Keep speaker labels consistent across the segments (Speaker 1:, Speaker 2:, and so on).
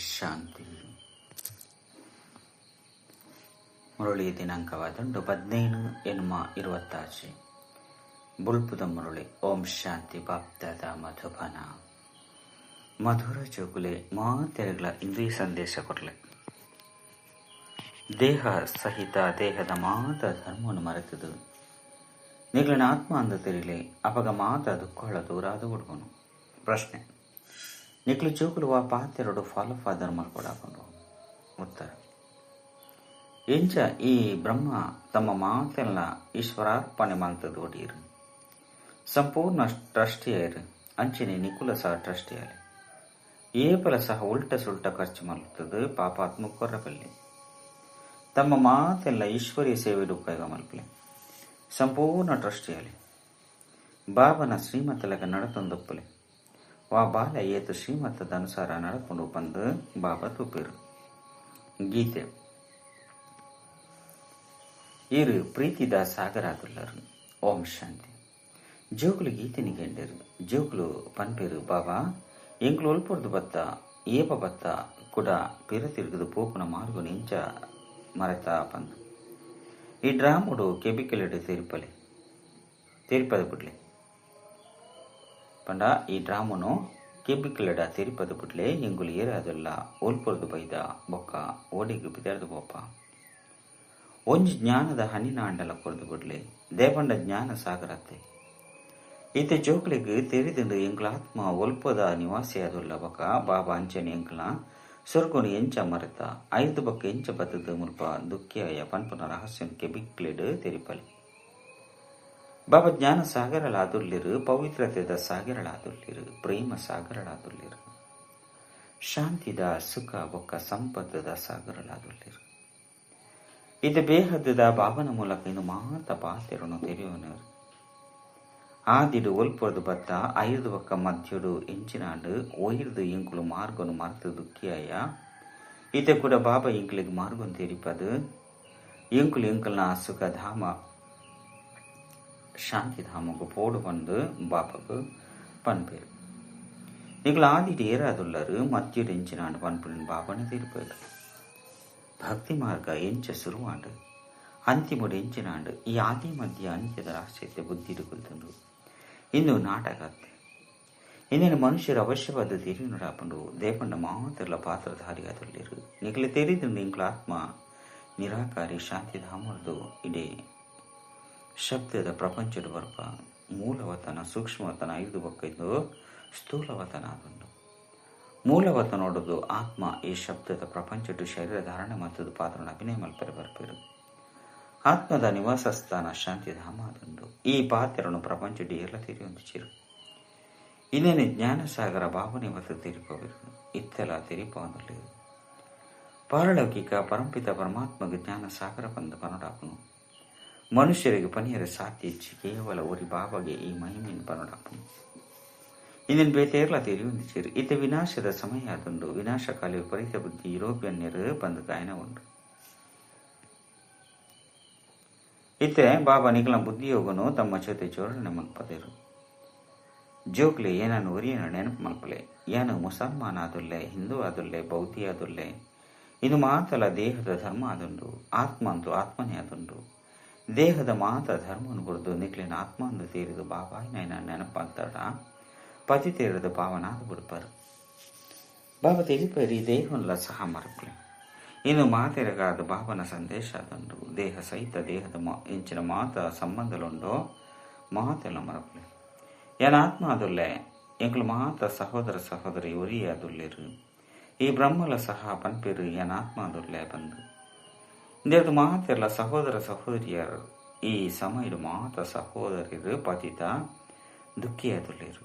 Speaker 1: ಶಾಂತಿ. ಮುರಳಿ ದಿನಾಂಕವಾದಂಡು 15/26 ಬುಲ್ಪುದ ಮುರಳಿ. ಓಂ ಶಾಂತಿ. ಬಾಪ್ದಾದ ಮಧುಬನ ಮಧುರ ಜೋಗುಲೆ ಮಾತೆರೆಗಳ ಇಂದ್ರಿಯ ಸಂದೇಶ ಕೊಡಲೆ. ದೇಹ ಸಹಿತ ದೇಹದ ಮಾತ ಧರ್ಮವನ್ನು ಮರೆತದು ನಿಗಳನ ಆತ್ಮ ಅಂದು ತೆರಿಲೆ ಅಪಗ ಮಾತ ದುಃಖಳ ದೂರಾದ ಹುಡುಗನು. ಪ್ರಶ್ನೆ: ನಿಕ್ಲು ಜೋಗುಲುವ ಪಾತೆರಡು ಫಾಲಫಾದರ್ ಮಲ್ಕೊಡಾಕೊಂಡು. ಉತ್ತರ: ಎಂಚ ಈ ಬ್ರಹ್ಮ ತಮ್ಮ ಮಾತೆಲ್ಲ ಈಶ್ವರಾರ್ಪಣೆ ಮಲ್ತದು ಒಡೀರು ಸಂಪೂರ್ಣ ಟ್ರಸ್ಟಿಯರು ಅಂಚಿನ ನಿಕುಲ ಸಹ ಟ್ರಸ್ಟಿಯಾಲೆ ಏಪಲ ಸಹ ಉಲ್ಟ ಸುಲ್ಟ ಖರ್ಚು ಮಲ್ತದು ಪಾಪಾತ್ಮ ಕೊರ್ರಪಲ್ಲಿ ತಮ್ಮ ಮಾತೆಲ್ಲ ಈಶ್ವರೀಯ ಸೇವೆಡು ಕೈಗ ಮಲ್ಪಲೆ ಸಂಪೂರ್ಣ ಟ್ರಸ್ಟಿಯಾಲೆ ಬಾಬನ ಶ್ರೀಮತಲಗ ನಡತೊಂದೊಪ್ಪಲೆ ವಾ ಬಾಲ ಏತು ಶ್ರೀಮತದ ಅನುಸಾರ ನಡ್ಕೊಂಡು ಬಂದು ಬಾಬಾ ತುಪ್ಪಿರು. ಗೀತೆ ಇರು ಪ್ರೀತಿದ ಸಾಗರಾದುಲ್ಲರು. ಓಂ ಶಾಂತಿ. ಜೋಗುಲು ಗೀತೆ ನಿಗೆಂಡರು ಜೋಗುಲು ಪನ್ಪೇರು ಬಾಬಾ ಎಂಕ್ಲು ಒಲ್ಪೊರ್ದು ಬತ್ತ ಏಪ ಬತ್ತ ಕುಡ ಪಿರ ತಿರುಗುದು ಪೋಪುನ ಮಾರ್ಗು ನಿಂಚ ಮರೆತ ಪಂದು ಈ ಡ್ರಾಮುಡು ಕೆಬಿಕೆಲೆಡು ತೆರಿಪದ ಬಿಡ್ಲೆ ಪಂಡ ಈ ಡ್ರಾಮುನು ಕೆಬಿಕೆಲೆಡ ತೆರಿಪದ ಬಿಡ್ಲೆ ಎಂಗುಲು ಏರಾದಲ್ಲ ಓಲ್ಪೊರ್ದು ಬೈದ ಬೊಕ್ಕ ಓಡಿಗು ಬಿದರ್ದು ಬೋಪ ಒಂಜಿ ಜ್ಞಾನದ ಹನಿನ ಅಂಡಲ ಕೊರ್ದು ಬಿಡ್ಲೆ ದೇಪಂಡ ಜ್ಞಾನ ಸಾಗರತ್ತೆ ಈತ ಜೋಕ್ಲಿಗೆ ತೆರಿದಿಂಡು ಎಂಕ್ಲ ಆತ್ಮ ಒಲ್ಪದ ನಿವಾಸಿಯಾದುಲ್ಲ ಬೊಕ ಬಾಬಾ ಅಂಚನೆ ಎಂಕ್ಲ ಸ್ವರ್ಗುನು ಎಂಚ ಮರೆತ ಐದು ಬೊಕ್ಕ ಎಂಚ ಬತ್ತದ ಮುಲ್ಪ ದುಃಖಿಯಾಯ ಪನ್ಪುನ ರಹಸ್ಯನ್ ಕೆಬಿಕ್ಲೆಡು ತೆರಿಪಲೆ ಬಾಬಾ ಜ್ಞಾನ ಸಾಗರಳಾದುಲ್ಲಿರು ಪವಿತ್ರತೆದ ಸಾಗರಳಾದುಲ್ಲಿರು ಪ್ರೇಮ ಸಾಗರಳಾದುಲ್ಲಿರು ಶಾಂತಿದ ಸುಖ ಬೊಕ್ಕ ಸಂಪತ್ತದ ಸಾಗರಳಾದುಲ್ಲಿರು ಇದು ಬೇಹದ್ದದ ಬಾಬನ ಮೂಲಕ ಇನ್ನು ಮಾತ ಪಾತೆರನು ತೆರೆಯುವನರು ಆದಿಡು ಒಲ್ಪೊರ್ದು ಬತ್ತ ಐದು ಬೊಕ್ಕ ಮಧ್ಯಡು ಎಂಚಿನಾಂಡು ಒಯ್ದು ಎಂಕುಲು ಮಾರ್ಗನು ಮರೆತು ದುಃಖಿಯಾಯ ಇತೆ ಕೂಡ ಬಾಬಾ ಎಂಕ್ಲಿಗೆ ಮಾರ್ಗನು ತೆರಿಪದು ಎಂಕುಲು ಎಂಕಲ್ನ ಸುಖ ಧಾಮ ಶಾಂತಿ ಧಾಮಗು ಪೋಡು ಬಂದು ಬಾಬಾಗು ಪನ್ಪೇರು ನಿಗಳು ಆದಿಡು ಏರಾದುಲ್ಲರು ಮಧ್ಯಡು ಎಂಚಿನಾಂಡು ಪನ್ಪುಲಿನ ಬಾಬಾನೇ ತೆರಿಪೇರು ಭಕ್ತಿ ಮಾರ್ಗ ಎಂಚ ಶುರುವಾಂಡು ಅಂತಿಮುಡು ಎಂಚಿನಾಂಡು ಈ ಆದಿ ಮಧ್ಯ ಅಂತ್ಯದ ರಹಸ್ಯತೆ ಬುದ್ಧಿಡು ಕುಲ್ತಂಡು ಇಂದು ನಾಟಕ ಇಂದಿನ ಮನುಷ್ಯರು ಅವಶ್ಯವಾದ ತೆರಿಯುನುಡಾಪಂಡು ದೇಪಂಡ ಮಾತೆಲ್ಲ ಪಾತ್ರಧಾರಿಯಾದಲ್ಲಿರು ನಿಗಲಿ ತೆರಿದುಂಡು ಇಂಕ್ಲ ಆತ್ಮ ನಿರಾಕಾರಿ ಶಾಂತಿ ಧಾಮರದು ಇಡೀ ಶಬ್ದದ ಪ್ರಪಂಚದ ಬರ್ಪ ಮೂಲವತನ ಸೂಕ್ಷ್ಮವತನ ಐದು ಬೊಕ್ಕೈದು ಸ್ಥೂಲವತನ ಆದುಂಡು ಮೂಲವತ ನೋಡುದು ಆತ್ಮ ಈ ಶಬ್ದದ ಪ್ರಪಂಚದ ಶರೀರ ಧಾರಣೆ ಮತ್ತು ಪಾತ್ರನ ಅಭಿನಯ ಮಲ್ಪರೆ ಬರ್ಪೇರು ಆತ್ಮದ ನಿವಾಸ ಸ್ಥಾನ ಶಾಂತಿ ಧಾಮ ಆದುಂಡು ಈ ಪಾತ್ರನು ಪ್ರಪಂಚದ ಎಲ್ಲ ತೆರೆಯೊಂದಿಚಿರು ಇನ್ನೇನು ಜ್ಞಾನ ಸಾಗರ ಭಾವನೆ ಮತ್ತು ತೆರಿಪವಿರು ಇತ್ತೆಲ್ಲ ತೆರಿಪವನಲ್ಲಿ ಪಾರಲೌಕಿಕ ಪರಂಪಿತ ಪರಮಾತ್ಮಗೆ ಜ್ಞಾನ ಸಾಗರ ಬಂದ ಪನಡಾಪನು ಮನುಷ್ಯರಿಗೆ ಪನಿಯರ ಸಾಧ್ಯ ಇಚ್ಚಿ ಕೇವಲ ಒರಿ ಬಾಬಾಗೆ ಈ ಮಹಿಮೆಯನ್ನು ಪನಡಾಪನು ಇನ್ನೇನು ಬೇತೆಯರ್ಲ ತೆರೆಯೊಂದಿಚಿರು ಇತ ವಿನಾಶದ ಸಮಯ ಆದುಂಡು ವಿನಾಶಕಾಲಿ ವಿಪರೀತ ಬುದ್ಧಿ ಯುರೋಪಿಯನ್ಯರು ಬಂದು ಗಾಯನ ಉಂಡು ಇತ್ತೆ ಬಾಬಾ ನಿಗಲ ಬುದ್ಧಿಯೋಗನು ತಮ್ಮ ಜೊತೆ ಜೋಡಣೆ ಮಲ್ಪದೇರು ಜೋಗ್ಲೆ ಏನನ್ನು ಉರಿಯನ ನೆನಪು ಮಲ್ಪಲೆ ಏನು ಮುಸಲ್ಮಾನ್ ಆದುಲ್ಲೆ ಹಿಂದೂ ಆದುಲ್ಲೆ ಬೌದ್ಧಿ ಆದುಲ್ಲೆ ಇದು ಮಾತಲ್ಲ ದೇಹದ ಧರ್ಮ ಆದುಂಡು ಆತ್ಮ ಅಂತೂ ಆತ್ಮನೇ ಆದುಂಡು ದೇಹದ ಮಾತ ಧರ್ಮವನ್ನು ಕುರಿದು ನಿಗ್ಲಿನ ಆತ್ಮ ಅಂದು ತೀರಿದು ಬಾಬಾ ನೈನ ನೆನಪಂತಡ ಪತಿ ತೀರದ ಭಾವನಾದ ಬಿಡ್ಪಾರು ಬಾಬಾ ತೆರಿಪೇರಿ ದೇಹವನ್ನೆಲ್ಲ ಸಹ ಮರಪ್ಲೆ ಇನ್ನು ಮಾತೆರಗಾದ ಬಾಬನ ಸಂದೇಶ ಆದುಂಡು ದೇಹ ಸಹಿತ ದೇಹದ ಎಂಚಿನ ಮಾತ ಸಂಬಂಧಲುಂಡೋ ಮಾತೆಲ್ಲ ಮರಪ್ಲೆ ಏನ ಆತ್ಮ ಆದುಲ್ಲೆ ಎಂಕ್ಲು ಮಾತ ಸಹೋದರ ಸಹೋದರಿ ಒರಿ ಆದುಲ್ಲೇರು ಈ ಬ್ರಹ್ಮಲ ಸಹ ಪನ್ಪೇರು ಏನ ಆತ್ಮ ಆದುಲ್ಲೆ ಬಂದು ಇಂದೇದು ಮಾತೆಲ್ಲ ಸಹೋದರ ಸಹೋದರಿಯರು ಈ ಸಮಯದ ಮಾತ ಸಹೋದರಿಯರು ಪತಿತ ದುಃಖಿಯಾದುಲ್ಲೇರು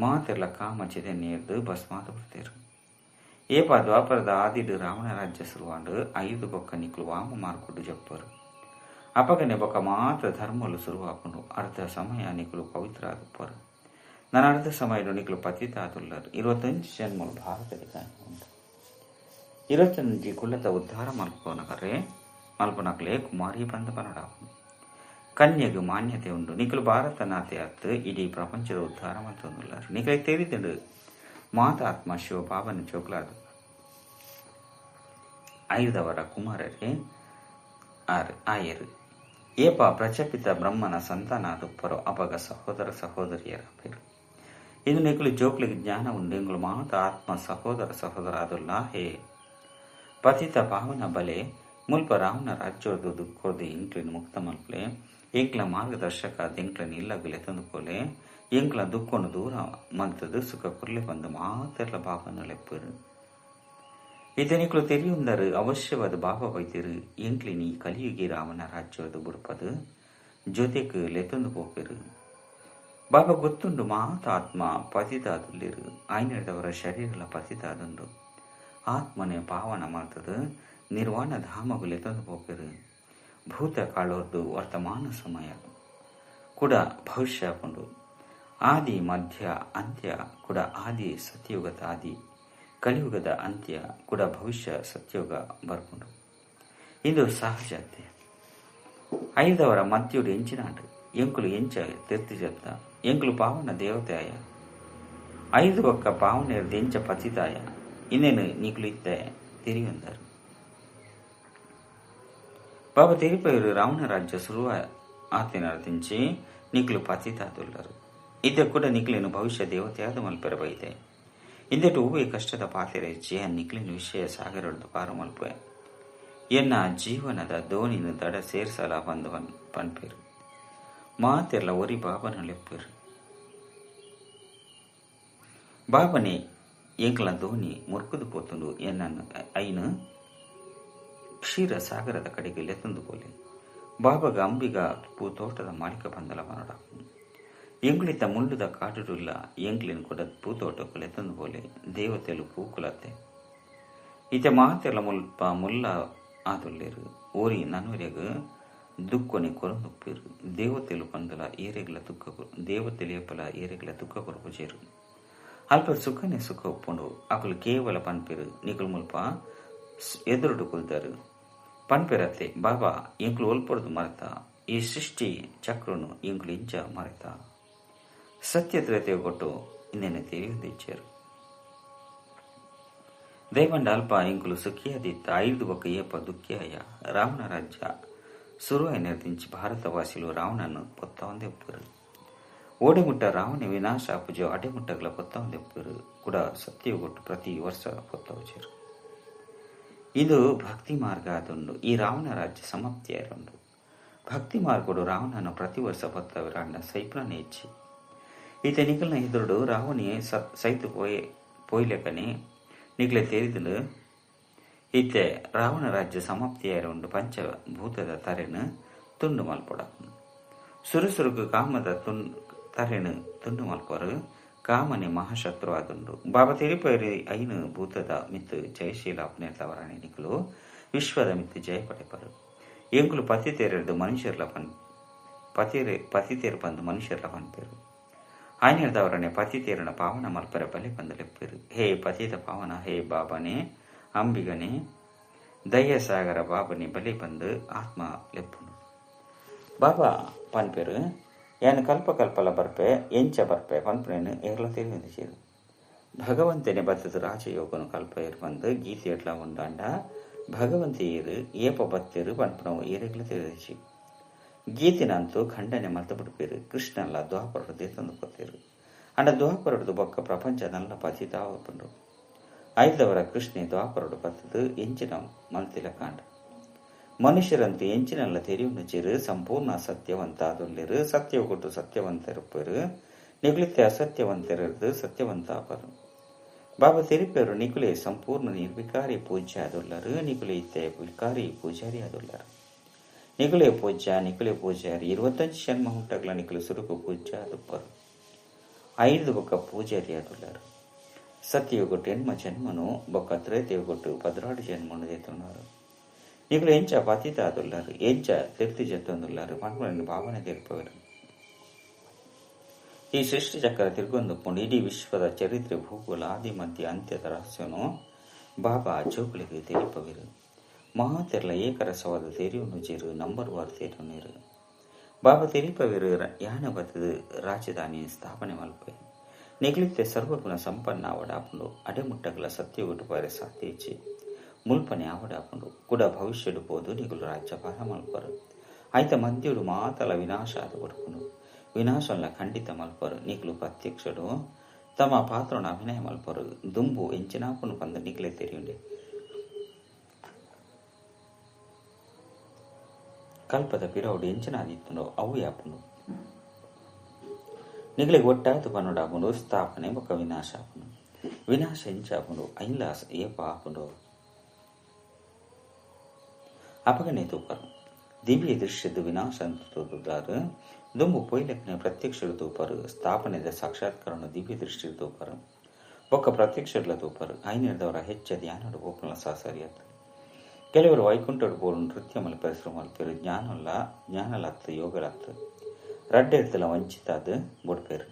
Speaker 1: ಮಾತೆಲ್ಲ ಕಾಮ ಚಿದೆನೇರ್ದು ಭಸ್ಮಾದ ಬಿಡ್ತೇರು ಏಪ ದ್ವಾಪರದ ಆದಿಡು ರಾವಣ ರಾಜ್ಯ ಶುರುವಾಂಡು ಐದು ಬೊಕ್ಕ ನಿಕ್ಲು ವಾಮ ಮಾರ್ಕೊಡು ಜಪ್ಪರು ಅಪಗನೆ ಬೊಕ್ಕ ಮಾತ್ರ ಧರ್ಮಲು ಶುರುವಾಕೊಂಡು ಅರ್ಧ ಸಮಯ ನಿಕ್ಲು ಪವಿತ್ರ ಆದುಪ್ಪರು ನನ್ನ ಅರ್ಧ ಸಮಯಡು ನಿಕ್ಲು ಪತಿತ ಆದುಲ್ಲರು 25 ಜನ್ಮಲು ಭಾರತದ ಉಂಟು 25 ಕುಲದ ಉದ್ಧಾರ ಮಲ್ಪನಕರೆ ಕುಮಾರಿ ಬಂದ ಪನಡಾಪನು ಕನ್ಯೆಗೆ ಮಾನ್ಯತೆ ಉಂಡು ನಿಕ್ಲು ಭಾರತ ನಾತೆ ಅತ್ತು ಇಡೀ ಪ್ರಪಂಚದ ಉದ್ಧಾರ ಮಲ್ತೊಂದುಲ್ಲರು ನಿಕ್ಲೆ ತೆರಿದುಂಡು ಮಾತ ಆತ್ಮ ಶಿವ ಬಾಬನ ಜೋಗ್ಲಾದು ಐದವರ ಕುಮಾರರೇ ಆಯರು. ಏಪ ಪ್ರಜಾಪಿತ ಬ್ರಹ್ಮನ ಸಂತಾನಾದುಪ್ಪರು ಅಪಗ ಸಹೋದರ ಸಹೋದರಿಯರ ಪೇರು. ಇದು ನಿಗುಲು ಜೋಕ್ಲಿಗೆ ಜ್ಞಾನ ಉಂಡು ಎಂಗುಲು ಮಾತ ಆತ್ಮ ಸಹೋದರ ಸಹೋದರ ಅದುಲ್ಲ ಹೇ ಪತಿತ ಪಾವನ ಬಲೆ ಮುಲ್ಪ ರಾವಣ ರಾಜ್ಯೋದು ದುಃಖೋದು ಎಂಕ್ಲಿನ ಮುಕ್ತ ಮಲ್ಪಲೆ ಎಂಕ್ಲ ಮಾರ್ಗದರ್ಶಕ ಎಂಕ್ಲನ ಇಲ್ಲಗಲೆ ತಂದುಕೋಲೆ ಎಂಕ್ಲ ದುಃಖನು ದೂರ ಮಲ್ತದು ಸುಖ ಕುರ್ಲೆ ಬಂದು ಮಾತೆಲ್ಲ ಬಾಬನ ಲೆಪ್ಪರು. ಇದನಿಕ್ಲು ತೆರಿಯುಂದರು ಅವಶ್ಯವಾದ ಬಾಬ ವೈದ್ಯರು ಎಂಕ್ಲಿನಿ ಕಲಿಯುಗಿ ರಾಮನ ರಾಜ್ಯೋದು ಬುಡುಪದು ಜೊತೆಗೆ ಲೆತಂದು ಪೋಪೆರು. ಬಾಬಾ ಗೊತ್ತುಂಡು ಮಾತ ಆತ್ಮ ಪತಿತಾದುಲ್ಲಿರು ಆಯ್ನಡದವರ ಶರೀರಲ ಪತಿತಾದುಂಡು ಆತ್ಮನೆ ಪಾವನ ಮಾಡ್ತದು ನಿರ್ವಾಣ ಧಾಮಗುಲೆ ತಂದು ಪೋಪೆರು. ಭೂತ ಕಾಳೋರ್ದು ವರ್ತಮಾನ ಸಮಯ ಕೂಡ ಭವಿಷ್ಯ ಕೊಂಡು ಆದಿ ಮಧ್ಯ ಅಂತ್ಯ ಕೂಡ ಆದಿ ಸತ್ಯಯುಗದ ಆದಿ ಕಲಿಯುಗದ ಅಂತ್ಯ ಕೂಡ ಭವಿಷ್ಯ ಸತ್ಯಯುಗ ಬರ್ಕೊಂಡು ಇದು ಸಹಜತೆ. ಐದವರ ಮಧ್ಯುಡು ಎಂಚಿನಾಡು ಎಂಕುಲು ಎಂಚ ತಿರ್ತಿಜತ್ತ ಎಂಕುಲು ಪಾವನ ದೇವತೆಯ ಐದು ಒಕ್ಕ ಪಾವನೆಯರ್ದು ಎಂಚ ಪತಿತಾಯ ಇನ್ನೇನು ನೀಕುಲು ಇತ್ತೆ ತಿರಿಯುಂದರು. ಬಾಬಾ ತಿರುಪೈರು ರಾವಣ ರಾಜ್ಯ ಶುರುವ ಆತಿನರ್ದಿಂಚಿ ನಿಕ್ಲು ಪತಿತಾದುಲ್ಲರು. ಇದ್ದ ಕೂಡ ನಿಕ್ಲಿನ ಭವಿಷ್ಯ ದೇವತೆಯಾದ ಮಲ್ಪೆರ ಬೈದೆ ಇಂದೆಟು ಹೂವೆ ಕಷ್ಟದ ಪಾತೆರೆ ಹೆಚ್ಚಿ ನಿಕ್ಲಿನ ವಿಷಯ ಸಾಗರದ್ದು ಪಾರು ಮಲ್ಪೆ ಎನ್ನ ಜೀವನದ ದೋಣಿನ ದಡ ಸೇರ್ಸಲ ಬಂದು ಪನ್ಪೇರು ಮಾತೆಲ್ಲ ಒರಿ ಬಾಬನ ಲೆಪ್ಪರು. ಬಾಬನೆ ಎಂಕ್ಲ ದೋಣಿ ಮುರ್ಕುದು ಪೋತುಂಡು ಎನ್ನನ್ನು ಐನು ಕ್ಷೀರ ಸಾಗರದ ಕಡೆಗೆ ಲೆತ್ತಂದು ಪೋಲೆ ಬಾಬಾಗ ಅಂಬಿಗ ಪೂತೋಟದ ಮಾಲಿಕ ಬಂದಲ ಮನಡ ಎಂಗ್ಳಿತ ಮುಳ್ಳುದ ಕಾಡುಡುಲ್ಲ ಎಂಗ್ಲಿನ ಕೊಡ ಪೂತೋಟಕ್ಕೆ ಲೆತ್ತಂದು ಪೋಲೆ ದೇವತೆಲು ಪೂಕುಲತ್ತೆ ಇತ ಮಾತೆಲ್ಲ ಮುಲ್ಪ ಮುಲ್ಲ ಆದುಲ್ಲೇರು ಓರಿ ನನ್ವರೆಗ ದುಃಖನಿ ಕೊರಂದುಪ್ಪೇರು ದೇವತೆಲು ಪಂದಲ ಏರೆಗ್ಲ ದುಃಖ ದೇವತೆಲಿಯಪ್ಪಲ ಏರೆಗ್ಲ ದುಃಖ ಕೊರಪುಜೇರು ಅಲ್ಪ ಸುಖನೇ ಸುಖ ಒಪ್ಪುಂಡು ಅಕಲು ಕೇವಲ ಪನ್ಪೇರು ನಿಕಲು ಮುಲ್ಪ ಎದುರುಡು ಕುಲ್ದರು ಪನ್ಪೆರತ್ತೆ ಬಾಬಾ ಎಂಕ್ಲು ಒಲ್ಪೊಡ್ದು ಮರೆತ ಈ ಸೃಷ್ಟಿ ಚಕ್ರನು ಎಂಕ್ಲು ಇಂಚ ಮರೆತ ಸತ್ಯತ್ರತೆ ಕೊಟ್ಟು ಇನ್ನೇನೆ ತಿಳಿಯುತ್ತಿಚ್ಚರು. ದೇವಂಡ ಅಲ್ಪ ಎಂಕ್ಲು ಸುಖಿಯಾದಿತ್ತ ಐದು ಒಕ್ಕ ಏಪ ದುಃಖಿಯಾಯ ರಾವಣ ರಾಜ್ಯ ಸುರುವಾಯಿ ನಿರ್ದಿಂಚಿ ಭಾರತವಾಸಿಲು ರಾವಣನು ಪೊತ್ತ ಒಂದೇ ಒಪ್ಪರು ಓಡೆಮುಟ್ಟ ರಾವಣ ವಿನಾಶ ಪೂಜೆ ಅಡೆಮುಟ್ಟಗಳ ಪೊತ್ತ ಒಂದೇ ಒಪ್ಪರು ಕೂಡ ಸತ್ಯವು ಕೊಟ್ಟು ಪ್ರತಿ ವರ್ಷ ಪೊತ್ತ ವಚರು. ಇದು ಭಕ್ತಿ ಮಾರ್ಗ ಆದುಂಡು ಈ ರಾವಣ ರಾಜ್ಯ ಸಮಾಪ್ತಿಯಾರುಂಡು. ಭಕ್ತಿ ಮಾರ್ಗಡು ರಾವಣನ ಪ್ರತಿ ವರ್ಷ ಪೊತ್ತವಿರಾಂಡ ಸೈಪ್ರನೇ ಹೆಚ್ಚಿ ಈತ ನಿಖಲ್ನ ಎದುರುಡು ರಾವಣಿಯೇ ಸೈತು ಪೋಯ್ಲೆಕನೆ ನಿಗ್ಲೆ ತೆರಿದಲು ಈತೆ ರಾವಣ ರಾಜ್ಯ ಸಮಾಪ್ತಿಯಾರುಂಡು ಪಂಚಭೂತದ ತರೆನು ತುಂಡು ಮಲ್ಪೊಡ ಸುರುಸುರುಕು ಕಾಮದ ತರೆನು ತುಂಡು ಮಲ್ಪರು ಕಾಮನೆ ಮಹಾಶತ್ರು ಆದುಂಡು. ಬಾಬಾ ತಿರುಪೈರಿ ಐನು ಭೂತದ ಮಿತ್ತು ಜಯಶೀಲ ಅಪ್ನೇರ್ತವರಾಣಿ ನಿಕಲು ವಿಶ್ವದ ಮಿತ್ತು ಜಯ ಪಡೆಪರು ಎಂಕುಲು ಪತಿತೇರದು ಮನುಷ್ಯರ್ಲ ಪತಿತೇರು ಬಂದು ಮನುಷ್ಯರ್ಲ ಪನ್ಪೇರು ಆಯ್ನದವರನೆ ಪತಿತೇರನ ಪಾವನ ಮಲ್ಪರ ಬಲೆ ಬಂದು ಲೆಪ್ಪೇರು. ಹೇ ಪತಿತ ಪಾವನ ಹೇ ಬಾಬನೇ ಅಂಬಿಗನೆ ದಯ್ಯ ಸಾಗರ ಬಾಬನೆ ಬಲೆ ಬಂದು ಆತ್ಮ ಲೆಪ್ಪುನು ಬಾಬಾ ಪನ್ಪೇರು ಏನು ಕಲ್ಪಕಲ್ಪಲ ಬರ್ಪೆ ಎಂಚ ಬರ್ಪೆ ಪನ್ಪನೇನು ಏರ್ಲ ತಿಳಿದಿರು ಭಗವಂತನೇ ಬತ್ತದು ರಾಜಯೋಗನು ಕಲ್ಪೇರು ಬಂದು ಗೀತೆ ಎಟ್ಲ ಉಂಡಾಂಡ ಭಗವಂತಿಯರು ಏಪ ಬತ್ತೇರು ಪನ್ಪನವು ಏರೆಗ್ಲ ತಿಳಿದಿಸಿ ಗೀತಿನಂತೂ ಖಂಡನೆ ಮರ್ತು ಬಿಡ್ಪೇರು ಕೃಷ್ಣಲ್ಲ ದ್ವಾಪರದೇ ತಂದು ಕೊತ್ತೇರು ಅಂಡ ದ್ವಾಪರದು ಬೊಕ್ಕ ಪ್ರಪಂಚ ನಲ್ಲ ಪತಿತಾವ ಪಂಡು ಐದವರ ಕೃಷ್ಣೆ ದ್ವಾಪರಡು ಬತ್ತದು ಎಂಚಿನ ಮಲ್ತಿಲ ಕಾಂಡ ಮನುಷ್ಯರಂತೂ ಎಂಚಿನಲ್ಲ ತೆರಿಯುಂಡು ಚಿರು ಸಂಪೂರ್ಣ ಸತ್ಯವಂತ ಆದುಲ್ಲೇರು ಸತ್ಯವು ಕೊಟ್ಟು ಸತ್ಯವಂತರಿಪ್ಪರು ನಿಗುಲಿತೆ ಅಸತ್ಯವಂತರಿರ್ದು ಸತ್ಯವಂತ ಆಪರು. ಬಾಬಾ ತಿರುಪೇರು ನಿಗುಲೆ ಸಂಪೂರ್ಣ ನಿರ್ವಿಕಾರಿ ಪೂಜ್ಯ ಆದುಲ್ಲರು ನಿಗುಲೆ ಇತ್ತೆ ವಿಕಾರಿ ಪೂಜಾರಿ ಆದುಲ್ಲರು ನಿಗುಲೆ ಪೂಜ್ಯ ನಿಗುಲೆ ಪೂಜಾರಿ 25 ಜನ್ಮ ಹುಟ್ಟಗಳ ನಿಗುಲು ಸುರುಕು ಪೂಜ್ಯ ಆದುಪ್ಪರು ಐದು ಬೊಕ್ಕ ಪೂಜಾರಿ ಆದುಲ್ಲರು ಸತ್ಯಯುಗೊಟ್ಟು ಹೆಣ್ಮ ಜನ್ಮನು ಬೊಕ್ಕ ತ್ರೇತೆಯುಗೊಟ್ಟು 16 ಜನ್ಮನು ದೇತುన్నారు ನಿಗುಲು ಎಂಚ ಪತಿತ ಆದುಲ್ಲರು ಎಂಚ ತಿರ್ತಿ ಜತ್ತೊಂದುಲ್ಲರು ಪನ್ಪುನ ಭಾವನೆ ತಿರುಪವರು ಈ ಸೃಷ್ಟಿ ಚಕ್ರ ತಿರುಗೊಂದುಕೊಂಡು ಇಡೀ ವಿಶ್ವದ ಚರಿತ್ರೆ ಭೂಗೋಳ ಆದಿ ಮಧ್ಯ ಅಂತ್ಯದ ರಹಸ್ಯನು ಬಾಬಾ ಜೋಗುಳಿಗೆ ತಿಳಿಪವಿರು ಮಹಾತೆರ್ಲ ಏಕರಸವಾದ ತೆರಿಯುನು ಜೇರು ನಂಬರ್ ವಾರ್ ತೇರು ನೀರು ಬಾಬಾ ತಿಳಿಪವಿರು ಯಾನ ಬತ್ತದು ರಾಜಧಾನಿ ಸ್ಥಾಪನೆ ಮಲ್ಪೆ ನಿಗುಲಿತೆ ಸರ್ವಗುಣ ಸಂಪನ್ನ ವಡಾಪುಂಡು ಅಡೆಮುಟ್ಟಗಳ ಸತ್ಯಗೊಟ್ಟು ಪಾರೆ ಸಾತ್ಯೇಚಿ ಮುಲ್ಪನೆ ಆವಡಾಪುಂಡು ಕುಡ ಭವಿಷ್ಯಡು ಪೋದು ನಿಗುಲು ರಾಜ್ಯಭಾರ ಮಲ್ಪರು ಐತ ಮದ್ಯುಡು ಮಾತಲ ವಿನಾಶ ಅದು ಕೊಡುಪುಂಡು ವಿನಾಶಲ್ಲ ಖಂಡಿತ ಮಲ್ಪರು ನಿಗುಲು ಪ್ರತ್ಯಕ್ಷಡು ತಮ್ಮ ಪಾತ್ರನ ಅಭಿನಯ ಮಲ್ಪರು ದುಂಬು ಎಂಚಿನಾಪುನು ಪಂದ ನಿಗ್ಲೆ ತೆರೆಯುಂಡೆ ಕಲ್ಪದ ಪಿರವುಡು ಎಂಚಿನಾದಿತ್ತುಂಡೋ ಅವು ಯಾಪುಂಡು ನಿಗ್ಲಿಗೆ ಒಟ್ಟಾಯ್ತು ಪನ್ನುಡಾಪುಂಡು ಸ್ಥಾಪನೆ ಬೊಕ್ಕ ವಿನಾಶ ಆಪುಂಡು ವಿನಾಶ ಎಂಚಾಪುಂಡು ಐಲಾಸ ಏಪ ಆಪುಂಡು ಅಪಗನೆ ತೂಪರು ದಿವ್ಯ ದೃಶ್ಯದ ವಿನಾಶ ಅಂತ ತೋದುದಾರು ದುಂಬು ಪೊಯ್ಲೆಕ್ನೆ ಪ್ರತ್ಯಕ್ಷರು ತೂಪರು ಸ್ಥಾಪನೆದ ಸಾಕ್ಷಾತ್ಕರಣ ದಿವ್ಯ ದೃಷ್ಟಿ ತೂಪರು ಬೊಕ್ಕ ಪ್ರತ್ಯಕ್ಷರ್ಲ ತೂಪರು ಐನಿರ್ದವರ ಹೆಚ್ಚ ಧ್ಯಾನಡು ಗೋಪುಲ ಸಾಸರಿಯತ್ತು ಕೆಲವರು ವೈಕುಂಠಡು ಬೋಲು ನೃತ್ಯ ಮಲ ಪರಿಶ್ರಮ ಮಲ್ಪೇರು ಜ್ಞಾನಲತ್ತು ಯೋಗಲತ್ತು ರಡ್ಡೆಡ್ತಲ ವಂಚಿತಾದ ಬೊಡ್ಪೇರು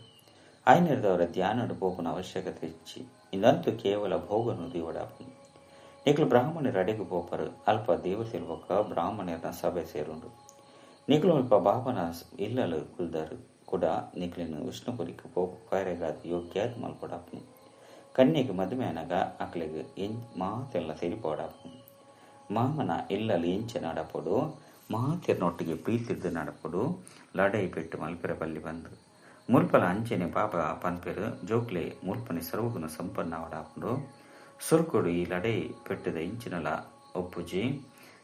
Speaker 1: ಐನಿರ್ದವರ ಧ್ಯಾನಡು ಬೋಪುನ ಅವಶ್ಯಕತೆ ಹೆಚ್ಚಿ ಇಂದಂತೂ ಕೇವಲ ಭೋಗನು ದಿವಡಾಪು ನಿಕ್ಲು ಬ್ರಾಹ್ಮಣರ ಅಡೆಗು ಪೋಪರು ಅಲ್ಪ ದೇವತೆಲು ಬೊಕ್ಕ ಬ್ರಾಹ್ಮಣರ ಸಭೆ ಸೇರುಂಡು ನಿಕ್ಲು ಅಲ್ಪ ಬಾಬನ ಇಲ್ಲಲು ಕುಲ್ದರು ಕೂಡ ನಿಕ್ಲಿನ ವಿಷ್ಣುಪುರಿಕ ಪೋಪು ಕಾರ್ಯಗಾದ ಯೋಗ್ಯಾದ ಮಲ್ಪೊಡಾಪು ಕನ್ಯೆಗೆ ಮದುವೆ ಅನಗ ಅಕ್ಲಿಗೆ ಮಾತೆಲ್ಲ ಸೇರಿಪೋಡಾಪು ಮಾಮನ ಇಲ್ಲಲು ಎಂಚೆ ನಡಪೊಡು ಮಾತಿರ್ನೊಟ್ಟಿಗೆ ಪ್ರೀತಿರ್ದು ನಡಪೊಡು ಲಡೈ ಪೆಟ್ಟು ಮಲ್ಪೆರ ಬಲ್ಲಿ ಬಂದು ಮುಲ್ಪಲ ಅಂಚೆನೆ ಪಾಪ ಪನ್ಪೆರು ಜೋಕ್ಲೆ ಮುಲ್ಪನೆ ಸರ್ವಗುಣ ಸಂಪನ್ನ ಅವಡಾಪುಂಡು ಸುರುಕೊಡು ಈ ಲಡೈ ಪೆಟ್ಟದ ಇಂಚಿನಲ ಒಪ್ಪುಜಿ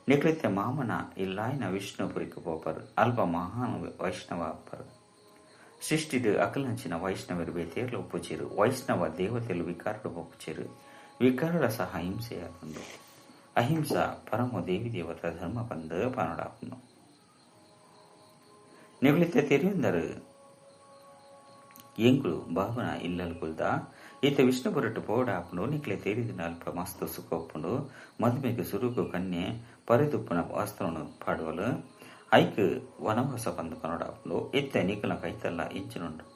Speaker 1: ನಿಕೃತ್ಯ ಮಾಮನ ಇಲ್ಲಾಯ್ನ ವಿಷ್ಣುಪುರಿಕ ಪೋಪರು ಅಲ್ಪ ಮಹಾನ್ ವೈಷ್ಣವ ಅಪ್ಪರು ಸೃಷ್ಟಿಡು ಅಕಲಂಚಿನ ವೈಷ್ಣವರು ಬೇತೇರ್ಲು ಒಪ್ಪುಚಿರು ವೈಷ್ಣವ ದೇವತೆಲು ವಿಕಾರಡು ಒಪ್ಪುಚಿರು ವಿಕಾರಡ ಸಹ ಹಿಂಸೆಯಾಪುಂಡು ಅಹಿಂಸ ಪರಮ ದೇವಿ ದೇವತ ಧರ್ಮ ಬಂದು ಪನಡಾಪುಂಡು ನಿಗಲಿತ ತೆರೆಯುಂದರು ಎಂಗಳು ಬಾಬನ ಇಲ್ಲಲು ಕುಲ್ದ ಈತ ವಿಷ್ಣುಪುರಟ್ಟು ಪೋಡಾಪುಂಡು ನಿಕ್ಲೆ ತೇರಿದಿನ ಅಲ್ಪ ಮಸ್ತು ಸುಖೊಪ್ಪುಂಡು ಮದುವೆಗೆ ಸುರುಗು ಕನ್ಯೆ ಪರಿದುಪ್ಪನ ವಸ್ತ್ರವನ್ನು ಪಾಡುವಲು ಐಕ್ ವನವಾಸ ಬಂದು ಪನೋಡಾಪುಂಡು ಎತ್ತ ನಿಖಲ ಕೈತಲ್ಲ ಇಂಚಿನುಂಡು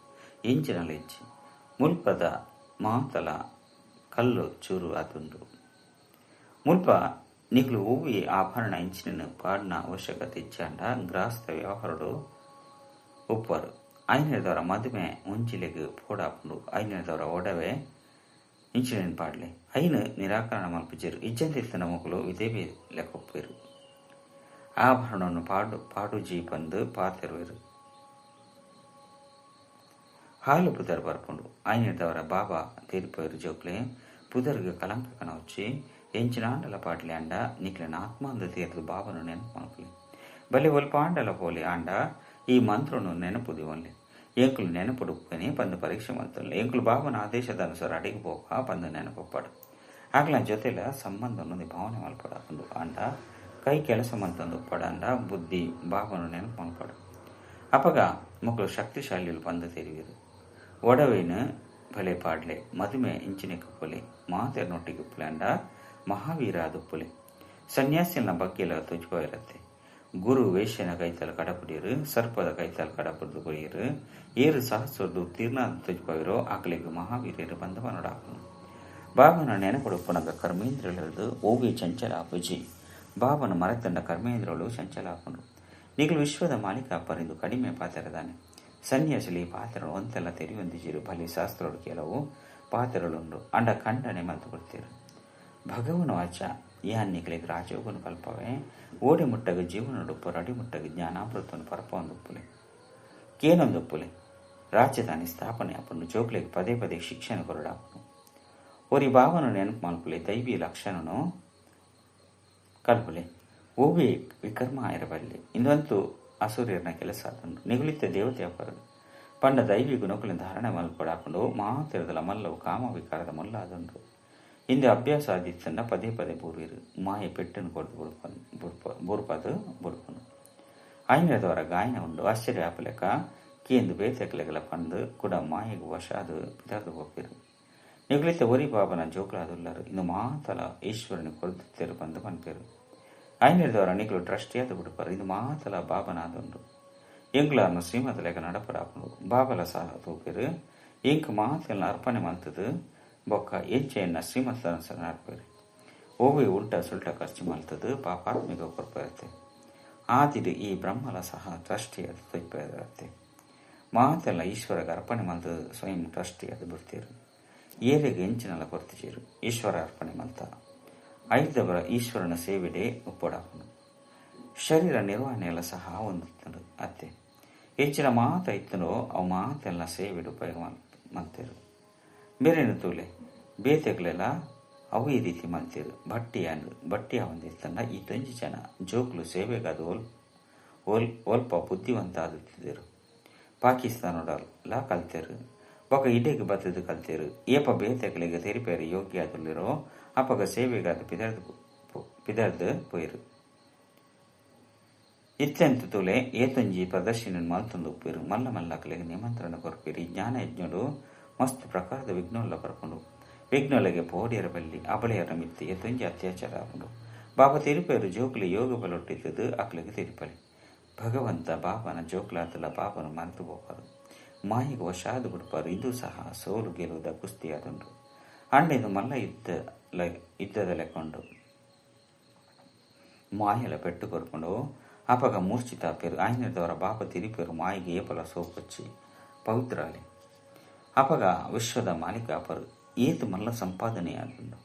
Speaker 1: ಇಂಚಿನಲ್ಲ ಇಂಚಿ ಮುಲ್ಪದ ಮಾತಲ ಕಲ್ಲು ಚೂರು ಅದುಂಡು ಮುಲ್ಪ ನಿಕ್ಲು ಹೂವಿ ಆಭರಣ ಇಂಚಿನ ಪಾಡಿನ ಅವಶ್ಯಕತೆ ಇಚ್ಚಾಂಡ ಗ್ರಾಸ್ತ ವ್ಯವಹಾರಡು ಉಪ್ಪರು ಐನದವರ ಮದುವೆ ಮುಂಚಿಲೆಗೆ ಪೋಡಾಪುಂಡು ಐನದವರ ಒಡವೆ ಇಂಚಿನ ಪಾಡ್ಲೆ ಐನು ನಿರಾಕರಣ ಮಲ್ಪಿಚರು ಇಜ್ಜಂತಿರ್ತನ ಮಕ್ಕಳು ವಿದೇವಿ ಲೆಕ್ಕೊಪ್ಪೇರು ಆಭರಣವನ್ನು ಪಾಡುಜಿ ಬಂದು ಪಾತೆರುವರು ಹಾಲು ಪುದರ್ ಬರ್ಪುಂಡು ಐನದವರ ಬಾಬಾ ತೀರಿಪೋಯರು ಜೋಕ್ಲೆ ಪುದರ್ಗೆ ಕಲಂಕನ వచ్చి ಎಂಚಿನಾಂಡಲ ಪಾಡ್ಲೆ ಅಂಡ ನಿಕ್ಲಿನ ಆತ್ಮಾಂದ ತೀರ್ದು ಬಾಬನು ನೆನಪು ಮಲ್ಪಲಿ ಬಲೆ ಒಲ್ಪ ಆಂಡಲ ಪೋಲಿ ಆಂಡ ಈ ಮಂತ್ರನು ನೆನಪುದಿ ಒನ್ಲೆ ಎಂಕುಲು ನೆನಪುಡುಪ್ಪನೆ ಪಂದು ಪರೀಕ್ಷೆ ಮಂತಲ್ಲ ಎಂಕುಲು ಬಾಬನ ಆದೇಶದ ಅನುಸಾರ ಅಡಿಗೆ ಪೋಪ ಪಂದು ನೆನಪೊಪ್ಪಡು ಆಗ್ಲ ಜೊತೆಲ ಸಂಬಂಧ ಭಾವನೆ ಮಲ್ಪಡಂದು ಅಂಡ ಕೈ ಕೆಲಸ ಮಂತಂದು ಉಪ್ಪಡಂಡ ಬುದ್ಧಿ ಬಾಬನು ನೆನಪು ಮಲ್ಪಡು ಅಪಗ ಮಕ್ಕಳು ಶಕ್ತಿಶಾಲಿಗಳು ಪಂದು ತೆರಿವಿರು ಒಡವೇನು ಬಲೆ ಪಾಡ್ಲೆ ಮದುವೆ ಇಂಚಿನ ಕುಪ್ಪಲೆ ಮಾತೆರ್ನೊಟ್ಟಿಗೆ ಉಪ್ಪಲೆ ಅಂಡ ಮಹಾವೀರ ಅದುಪ್ಪಲೆ ಸನ್ಯಾಸಿನ ಬಗ್ಗೆಲ್ಲ ತುಜ್ಬೋ ಇರತ್ತೆ ಗುರು ವೇಶ್ಯನ ಕೈತಲ ಕಡಪುಡಿಯರು ಸರ್ಪದ ಕೈತಲ ಕಡಪುಡಿದು ಕೊಯ್ಯರು ಏರು ಸಹಸ್ರದ್ದು ತೀರ್ನಾದ ತುಜ್ಬವಿರೋ ಆಕಲಿಗೆ ಮಹಾವೀರ್ಯರು ಬಂದ ಮನೋಡಾಪನು ಬಾಬನ ನೆನಪುಡುಪ್ಪನಗ ಕರ್ಮೇಂದ್ರಗಳದು ಓಗಿ ಚಂಚಲಾಪುಜಿ ಬಾಬನ ಮರೆತಂಡ ಕರ್ಮೇಂದ್ರಗಳು ಚಂಚಲಾಪನು ನಿಗಲು ವಿಶ್ವದ ಮಾಲೀಕ ಅಪ್ಪರಿಂದು ಕಡಿಮೆ ಪಾತ್ರದಾನೆ ಸನ್ಯಾಸಿಲಿ ಪಾತ್ರಗಳು ಒಂತೆಲ್ಲ ತೆರೆಯೊಂದಿಜಿರು ಬಲಿ ಶಾಸ್ತ್ರಗಳು ಕೆಲವು ಪಾತ್ರಗಳುಂಡು ಅಂಡ ಖಂಡನೆ ಮಂತು ಕೊಡ್ತೀರು ಭಗವನ ವಾಚ ಯಾನ್ನಿಗಳಿಗೆ ರಾಜಯೋಗನು ಕಲ್ಪವೇ ಓಡಿ ಮುಟ್ಟಗ ಜೀವನಡುಪ್ಪರು ಅಡಿಮುಟ್ಟಗ ಜ್ಞಾನಾಮೃತವನ್ನು ಪರಪೊಂದುಪ್ಪುಲೆ ಕೇನೊಂದುಪ್ಪುಲೆ ರಾಜಧಾನಿ ಸ್ಥಾಪನೆ ಅಪ್ಪನು ಜೋಕ್ಲೆಗೆ ಪದೇ ಪದೇ ಶಿಕ್ಷಣ ಕೊರಡಾಪನು ಓರಿ ಭಾವನ ನೆನಪು ಮಲ್ಪುಲೆ ದೈವಿ ಲಕ್ಷಣನು ಕಲ್ಪುಲೆ ಓವಿ ವಿಕರ್ಮ ಇರಬಲ್ಲೆ ಇಂದಂತೂ ಅಸೂರ್ಯರನ ಕೆಲಸ ಅದನ್ನು ನಿಗುಲಿತ ದೇವತೆ ಅಪ್ಪರು ಪಂಡ ದೈವಿ ಗುಣಕುಲಿಂದ ಧಾರಣೆ ಮಲ್ಪಡಾಪುಂಡು ಮಾತಿರದಲ್ಲ ಮಲ್ಲವು ಕಾಮ ವಿಕಾರದ ಮಲ್ಲ ಅದೊಂದು ಇಂದು ಅಭ್ಯಾಸ ಆದಿತ್ತನ್ನ ಪದೇ ಪದೇ ಬೂರಿರು ಮಾಯ ಪೆಟ್ಟನ್ನು ಕೊಡ್ದು ಬುಡ್ಪದು ಬುಡ್ಪನು ಐನದವರ ಗಾಯನ ಉಂಡು ಆಶ್ಚರ್ಯ ಆಪಲೆಕ ಕೇಂದು ಬೇತೆಕಲೆಗಳ ಪಂದು ಕೂಡ ಮಾಯೆಗೆ ವಶ ಅದು ಪಿತರ್ದು ಹೋಗಿರು ನಿಗುಲಿತ ಒರಿ ಬಾಬನ ಜೋಕುಲಾದುಲ್ಲರು ಇನ್ನು ಮಾತಲ ಈಶ್ವರನ ಕೊರದುತ್ತೇರು ಬಂದು ಪನ್ಪೇರು ಐನದವರ ನಿಗಳು ಟ್ರಸ್ಟಿಯಾದ ಬಿಡುಪರು ಇದು ಮಾತಲ ಬಾಬನಾದುಂಡು ಎಂಗ್ಲಾರ್ನ ಶ್ರೀಮತ ಲೆಕ್ಕ ನಡಪಡಾಪುಂಡು ಬಾಬಲ ಸಹ ತೂಪಿರು ಇಂಕ್ ಮಾತೆಲ್ಲ ಅರ್ಪಣೆ ಮಂತದು ಬೊಕ್ಕ ಎಂಚೆಯನ್ನ ಶ್ರೀಮತ ನಡ್ಪೇರು ಓವಿ ಉಲ್ಟ ಸುಲ್ಟ ಖರ್ಚು ಮಲ್ತದು ಪಾಪಾತ್ಮಿಕ ಕೊರ್ಪಿರುತ್ತೆ ಆದಿದು ಈ ಬ್ರಹ್ಮಲ ಸಹ ಟ್ರಸ್ಟಿಯಾದ ತೊಯ್ಪಿರುತ್ತೆ ಮಾತೆಲ್ಲ ಈಶ್ವರಗೆ ಅರ್ಪಣೆ ಮಲ್ತದು ಸ್ವಯಂ ಟ್ರಸ್ಟಿಯಾದ ಬಿಡ್ತೀರು ಏರಿಗೆ ಎಂಚಿನಲ್ಲ ಕೊರ್ತಿಚೀರು ಈಶ್ವರ ಅರ್ಪಣೆ ಮಲ್ತ ಐದವರ ಈಶ್ವರನ ಸೇವೆಡೆ ಒಪ್ಪಡಾಪನು ಶರೀರ ನಿರ್ವಹಣೆ ಎಲ್ಲ ಸಹ ಹೊಂದುತ್ತರು ಅತ್ತೆ ಹೆಚ್ಚಿನ ಮಾತ ಇತ್ತನೋ ಅವು ಮಾತೆಲ್ಲ ಸೇವೆಡು ಉಪಯೋಗ ಮಾಡ್ತೇರು ಬೇರೆನು ತೂಲೆ ಬೇತೆಗಳೆಲ್ಲ ಅವು ಈ ರೀತಿ ಮಾಡ್ತೇರು ಬಟ್ಟೆಯ ಹೊಂದಿರ್ತನ್ನ ಈ ತೊಂಜಿ ಜನ ಜೋಕ್ಲು ಸೇವೆಗಾದ ಒಲ್ಪ ಬುದ್ಧಿವಂತ ಆದುತ್ತಿದ್ದರು ಪಾಕಿಸ್ತಾನದಲ್ಲ ಕಲ್ತೇರು ಬೊಕ ಇಡೆಗೆ ಬತ್ತದು ಕಲ್ತೇರು ಏಪ ಬೇತೆಗಳಿಗೆ ತೆರಿಪೇರು ಯೋಗ್ಯ ಆದಲ್ಲಿರೋ ಅಪಗ ಸೇವೆಗಾದ ಪಿದರ್ದು ಪೋಯಿರು ಇತ್ತೆಂತು ತುಲೆ ಏತೊಂಜಿ ಪ್ರದರ್ಶನ ಮಲ್ತೊಂದು ಉಪ್ಪಿರು ಮಲ್ಲ ಮಲ್ಲಕಲೆಗೆ ನಿಮಂತ್ರಣ ಕೊರ್ಪಿರಿ ಜ್ಞಾನ ಯಜ್ಞಡು ಮಸ್ತ್ ಪ್ರಕಾರದ ವಿಘ್ನೋಲ್ಲ ಬರ್ಕೊಂಡು ವಿಘ್ನೊಳಗೆ ಪೋಡಿಯರ ಬಲ್ಲಿ ಅಬಳೆಯರ ಮಿತ್ತಿ ಏತೊಂಜಿ ಅತ್ಯಾಚಾರ ಆಪುಂಡು ಬಾಬಾ ತಿರುಪೇರು ಜೋಕ್ಲಿ ಯೋಗ ಬಲೊಟ್ಟಿದ್ದದು ಅಕ್ಲಿಗೆ ತಿರುಪಲಿ ಭಗವಂತ ಬಾಬನ ಜೋಕ್ಲಾತಲ ಬಾಬನು ಮರೆತು ಹೋಗರು ಮಾಯಿಗೆ ವಶಾದು ಬಿಡ್ಪಾರು ಇದು ಸಹ ಸೋಲು ಗೆಲುವುದ ಕುಸ್ತಿಯಾದುಂಡು ಅಂಡಿದು ಮಲ್ಲ ಯುದ್ಧದ ಲೆಕ್ಕೊಂಡು ಮಾಯಲ ಪೆಟ್ಟು ಕೊರ್ಕೊಂಡು ಅಪಗ ಮೂರ್ಛಿತಾಪೇರು ಆಂಜನೇಯದವರ ಬಾಪ ತಿರುಪೇರು ಮಾಯಿಗೆ ಏಪಲ ಸೋಪಚ್ಚಿ ಪವಿತ್ರಾಲೆ ಅಪಗ ವಿಶ್ವದ ಮಾಲೀಕಾಪರು ಏತು ಮಲ್ಲ ಸಂಪಾದನೆಯಾದುಂಡು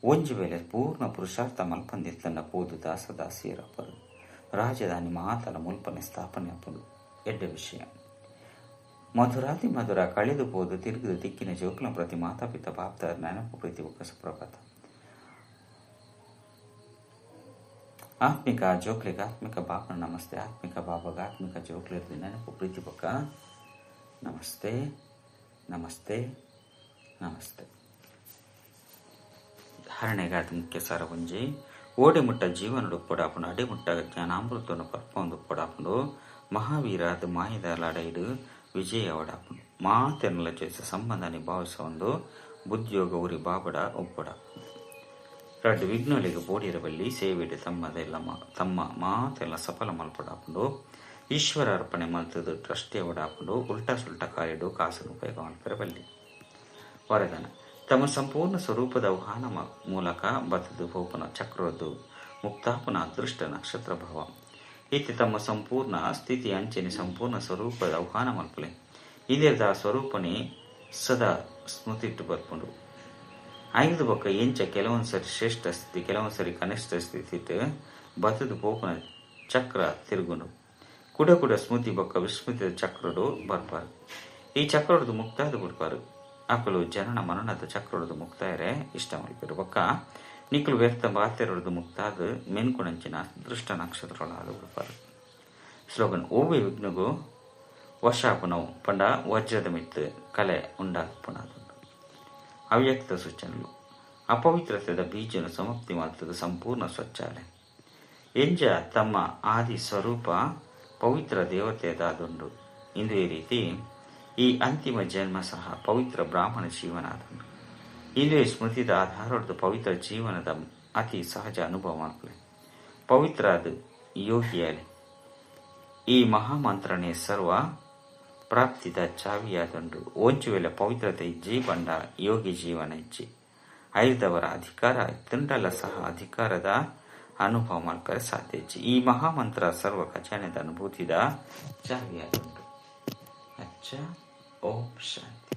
Speaker 1: ಒಂಜು ವೇಳೆ ಪೂರ್ಣ ಪುರುಷಾರ್ಥ ಮಲ್ಪಂದಿತ್ತನ್ನ ಪೋದು ದಾಸದಾಸಿಯರಪ್ಪರು ರಾಜಧಾನಿ ಮಾತಲ ಮುಲ್ಪನೆ ಸ್ಥಾಪನೆ ಅಪ್ಪದು ಎಡ್ಡ ವಿಷಯ ಮಧುರಾತಿ ಮಧುರ ಕಳೆದು ಪೋದು ತಿರುಗಿದು ತಿಕ್ಕಿನ ಜೋಕ್ಲ ಪ್ರತಿ ಮಾತಾಪಿತ ಬಾಪ್ತಾರ ನೆನಪು ಪ್ರೀತಿ ಒಕ್ಕ ಸುಪ್ರಭಾತ ಆತ್ಮಿಕ ಜೋಕ್ಲಿಗೆ ಆತ್ಮಿಕ ಬಾಪನ ನಮಸ್ತೆ ಆತ್ಮಿಕ ಬಾಬಾಗ ಆತ್ಮಿಕ ಜೋಕ್ಲಿರ್ದು ನೆನಪು ಪ್ರೀತಿ ಒಕ್ಕ ನಮಸ್ತೆ ನಮಸ್ತೆ ನಮಸ್ತೆ ಧಾರಣೆಗಾದ ಮುಖ್ಯ ಸಾರ ಒಂಜಿ ಓಡಿಮುಟ್ಟ ಜೀವನಡು ಉಪ್ಪಡಾಪುಂಡು ಅಡಿಮುಟ್ಟ ಜ್ಞಾನಾಮೃತವನ್ನು ಪರ್ಪೊಂದು ಉಪ್ಪಡಾಪುಂಡು ಮಹಾವೀರಾದ ಮಾಯದ ಲಡೈಡು ವಿಜಯ ಒಡಾಪುಂಡು ಮಾತೆನ್ನಲ ಜೊತೆ ಸಂಬಂಧ ನಿಭಾವಿಸ ಒಂದು ಬುದ್ಧಿಯೋಗ ಉರಿ ಬಾಬಡ ಒಪ್ಪಡ ರಡ್ಡು ವಿಘ್ನೋಲಿಗೆ ಬೋಡಿರಬಲ್ಲಿ ಸೇವೆಡೆ ತಮ್ಮ ಮಾತೆಲ್ಲ ಸಫಲ ಮಲ್ಪಡಾಪುಂಡು ಈಶ್ವರ ಅರ್ಪಣೆ ಮಲ್ತದು ಟ್ರಸ್ಟೇ ಒಡಾಪುಂಡು ಉಲ್ಟಾ ಸುಲ್ಟಾ ಕಾರಿಡು ಕಾಸನ್ನು ಉಪಯೋಗ ಮಲ್ಪಿರಬಲ್ಲಿ ವರದಾನ ತಮ್ಮ ಸಂಪೂರ್ಣ ಸ್ವರೂಪದ ಆಹ್ವಾನ ಮೂಲಕ ಬತ್ತದು ಹೋಪನ ಚಕ್ರದ್ದು ಮುಕ್ತಾಪನ ಅದೃಷ್ಟ ನಕ್ಷತ್ರ ಭಾವ ಇತಿ ತಮ್ಮ ಸಂಪೂರ್ಣ ಸ್ಥಿತಿ ಅಂಚನೆ ಸಂಪೂರ್ಣ ಸ್ವರೂಪದ ಆಹ್ವಾನ ಮಲ್ಪಲೆ ಇದೇದ ಸ್ವರೂಪನೇ ಸದಾ ಸ್ಮೃತಿಟ್ಟು ಬರ್ಪುಂಡು ಐದು ಬೊಕ್ಕ ಎಂಚ ಕೆಲವೊಂದ್ಸರಿ ಶ್ರೇಷ್ಠ ಸ್ಥಿತಿ ಕೆಲವೊಂದ್ಸರಿ ಕನಿಷ್ಠ ಸ್ಥಿತಿ ಬತ್ತದು ಪೋಪನ ಚಕ್ರ ತಿರುಗುಂಡು ಕುಡ ಸ್ಮೃತಿ ಬೊಕ್ಕ ವಿಸ್ಮೃತಿದ ಚಕ್ರಡು ಬರ್ಪಾರು ಈ ಚಕ್ರದ್ದು ಮುಕ್ತಾದ ಬಿಡ್ಪಾರು ಅಕಲು ಜನನ ಮರಣದ ಚಕ್ರೊಡದು ಮುಕ್ತಾಯರೇ ಇಷ್ಟ ಮಲ್ಪಿರು ಬೊಕ್ಕ ನಿಕ್ಲು ವ್ಯರ್ಥ ಬಾತ್ಯರೊಡದು ಮುಕ್ತಾದ ಮೆನ್ಕುಣಂಚಿನ ದೃಷ್ಟ ನಕ್ಷತ್ರಗಳಾದ ಬಿಡ್ಪಾರು ಸ್ಲೋಗನ್ ಓವಿ ವಿಘ್ನಗೂ ವಶಾಪುನವು ಪಂಡ ವಜ್ರದ ಮಿತ್ತು ಕಲೆ ಉಂಡಾಪುಣದು ಅವ್ಯಕ್ತ ಸೂಚನೆಗಳು ಅಪವಿತ್ರತೆದ ಬೀಜನು ಸಮಾಪ್ತಿ ಮಾಡ್ತದ ಸಂಪೂರ್ಣ ಸ್ವಚ್ಛಾಲೆ ಎಂಜ ತಮ್ಮ ಆದಿ ಸ್ವರೂಪ ಪವಿತ್ರ ದೇವತೆಯದಾದುಂಡು ಇಂದು ಈ ರೀತಿ ಈ ಅಂತಿಮ ಜನ್ಮ ಸಹ ಪವಿತ್ರ ಬ್ರಾಹ್ಮಣ ಜೀವನಾದುಂಡು ಇದುವೇ ಸ್ಮೃತಿದ ಆಧಾರದ ಪವಿತ್ರ ಜೀವನದ ಅತಿ ಸಹಜ ಅನುಭವ ಮಾಡ್ಕೊಳ್ಳಿ ಪವಿತ್ರ ಅದು ಯೋಗಿಯಾಲೆ ಈ ಮಹಾಮಂತ್ರನೇ ಸರ್ವ ಪ್ರಾಪ್ತಿದ ಚಾವಿಯಾದುಂಡು ಒಂಚು ವೇಳೆ ಪವಿತ್ರತೆ ಇಜ್ಜಿ ಬಂಡ ಯೋಗಿ ಜೀವನ ಇಜ್ಜಿ ಐದವರ ಅಧಿಕಾರ ತಿಂಡಲ ಸಹ ಅಧಿಕಾರದ ಅನುಭವ ಮಾಡ್ಕರೆ ಸಾಧ್ಯ ಇಜ್ಜಿ ಈ ಮಹಾಮಂತ್ರ ಸರ್ವ ಖಜಾನೆದ ಅನುಭೂತಿದ ಚಾವಿಯಾದುಂಡು ಅಚ್ಚ ಓಂ ಶಾಂತಿ.